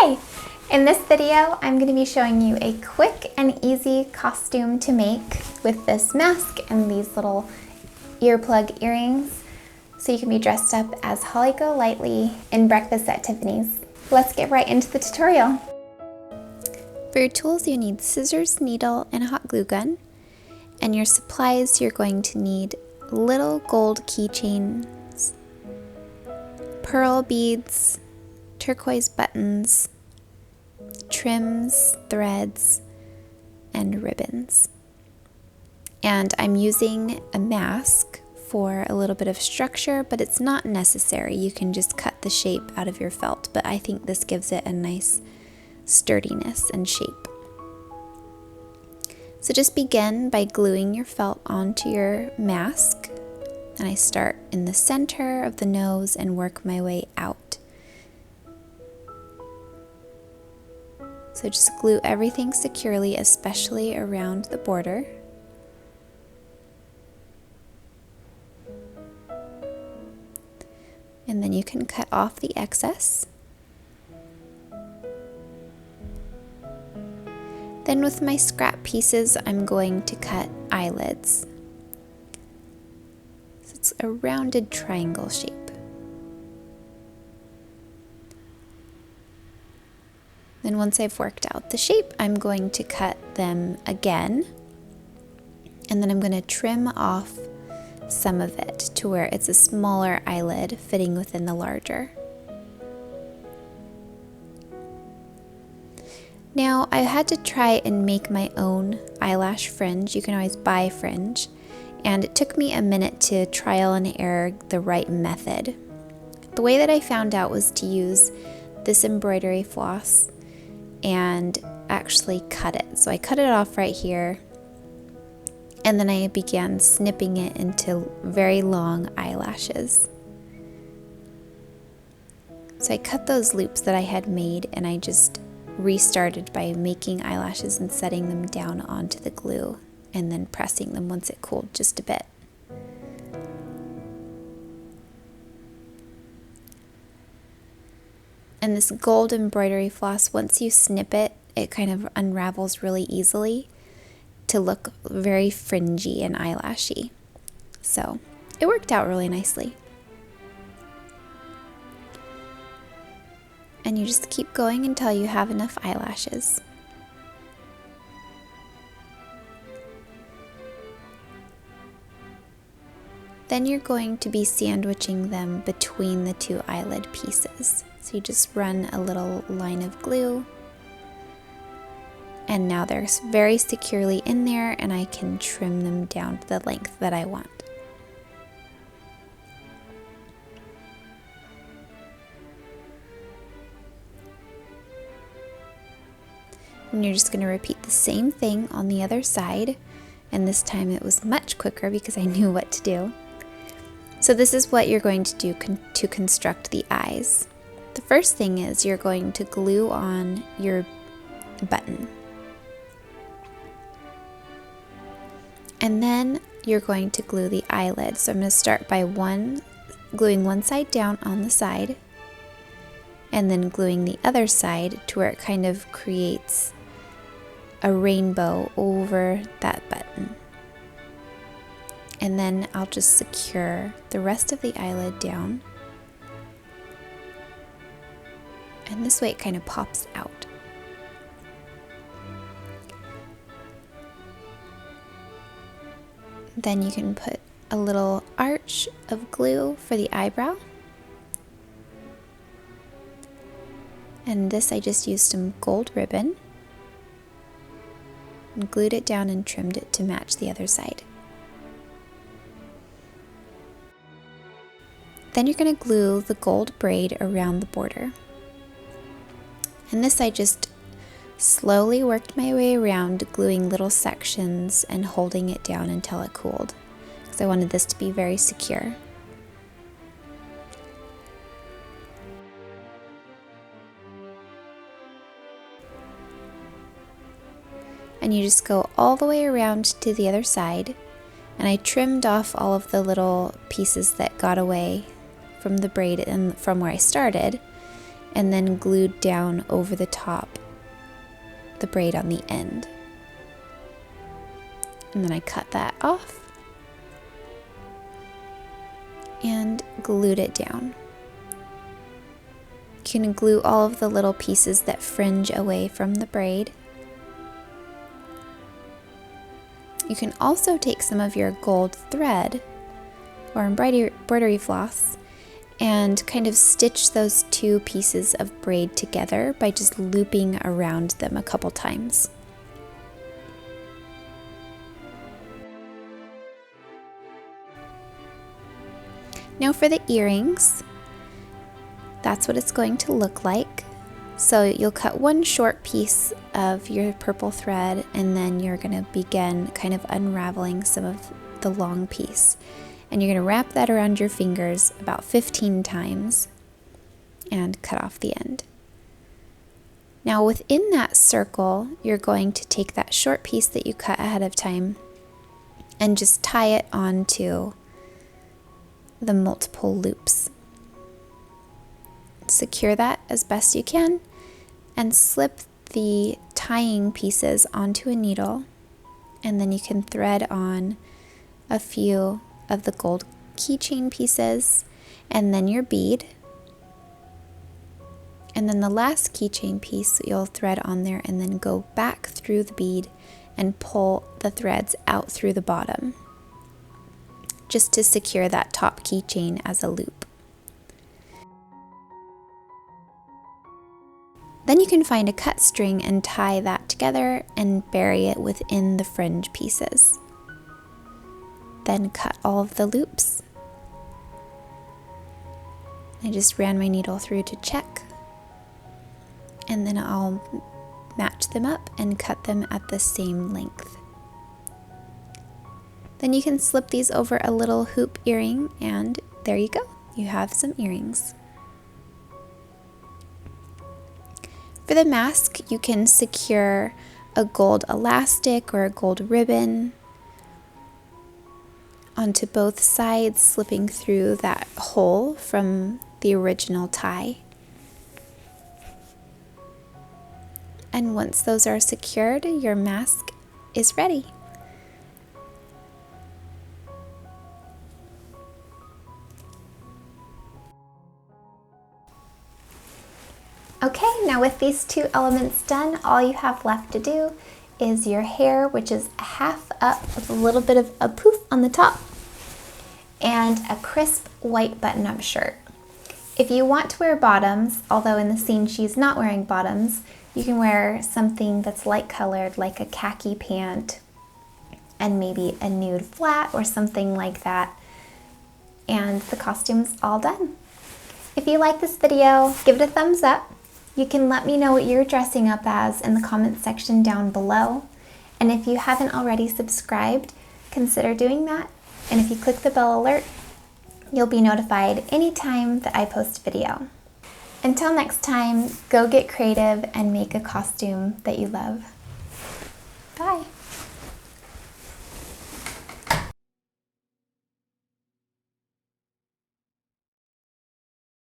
Hi! In this video, I'm going to be showing you a quick and easy costume to make with this mask and these little earplug earrings, so you can be dressed up as Holly Golightly in Breakfast at Tiffany's. Let's get right into the tutorial. For your tools, you need scissors, needle, and a hot glue gun. And your supplies, you're going to need little gold keychains, pearl beads, turquoise buttons, trims, threads, and ribbons. And I'm using a mask for a little bit of structure, but it's not necessary. You can just cut the shape out of your felt, but I think this gives it a nice sturdiness and shape. So just begin by gluing your felt onto your mask. And I start in the center of the nose and work my way out. So just glue everything securely, especially around the border. And then you can cut off the excess. Then with my scrap pieces, I'm going to cut eyelids. So it's a rounded triangle shape. Then once I've worked out the shape, I'm going to cut them again. And then I'm going to trim off some of it to where it's a smaller eyelid fitting within the larger. Now, I had to try and make my own eyelash fringe. You can always buy fringe. And it took me a minute to trial and error the right method. The way that I found out was to use this embroidery floss and actually cut it. So I cut it off right here, and then I began snipping it into very long eyelashes. So I cut those loops that I had made, and I just restarted by making eyelashes and setting them down onto the glue and then pressing them once it cooled just a bit. And this gold embroidery floss, once you snip it, it kind of unravels really easily to look very fringy and eyelashy. So it worked out really nicely. And you just keep going until you have enough eyelashes. Then you're going to be sandwiching them between the two eyelid pieces. So you just run a little line of glue, and now they're very securely in there, and I can trim them down to the length that I want. And you're just going to repeat the same thing on the other side, and this time it was much quicker because I knew what to do. So this is what you're going to do to construct the eyes. The first thing is you're going to glue on your button. And then you're going to glue the eyelid. So I'm going to start by gluing one side down on the side, and then gluing the other side to where it kind of creates a rainbow over that button. And then I'll just secure the rest of the eyelid down. And this way it kind of pops out. Then you can put a little arch of glue for the eyebrow. And this I just used some gold ribbon and glued it down and trimmed it to match the other side. Then you're going to glue the gold braid around the border. And this I just slowly worked my way around, gluing little sections and holding it down until it cooled, because I wanted this to be very secure. And you just go all the way around to the other side, and I trimmed off all of the little pieces that got away from the braid and from where I started, and then glued down over the top, the braid on the end. And then I cut that off and glued it down. You can glue all of the little pieces that fringe away from the braid. You can also take some of your gold thread or embroidery floss and kind of stitch those two pieces of braid together by just looping around them a couple times. Now for the earrings, that's what it's going to look like. So you'll cut one short piece of your purple thread, and then you're going to begin kind of unraveling some of the long piece. And you're going to wrap that around your fingers about 15 times and cut off the end. Now within that circle, you're going to take that short piece that you cut ahead of time and just tie it onto the multiple loops. Secure that as best you can and slip the tying pieces onto a needle, and then you can thread on a few of the gold keychain pieces and then your bead, and then the last keychain piece you'll thread on there and then go back through the bead and pull the threads out through the bottom just to secure that top keychain as a loop. Then you can find a cut string and tie that together and bury it within the fringe pieces. Then cut all of the loops. I just ran my needle through to check, and then I'll match them up and cut them at the same length. Then you can slip these over a little hoop earring, and there you go. You have some earrings. For the mask, you can secure a gold elastic or a gold ribbon onto both sides, slipping through that hole from the original tie. And once those are secured, your mask is ready. Okay, now with these two elements done, all you have left to do is your hair, which is half up with a little bit of a poof on the top, and a crisp white button-up shirt. If you want to wear bottoms, although in the scene she's not wearing bottoms, you can wear something that's light colored, like a khaki pant and maybe a nude flat or something like that, and the costume's all done. If you like this video, give it a thumbs up. You can let me know what you're dressing up as in the comment section down below. And if you haven't already subscribed, consider doing that. And if you click the bell alert, you'll be notified anytime that I post a video. Until next time, go get creative and make a costume that you love.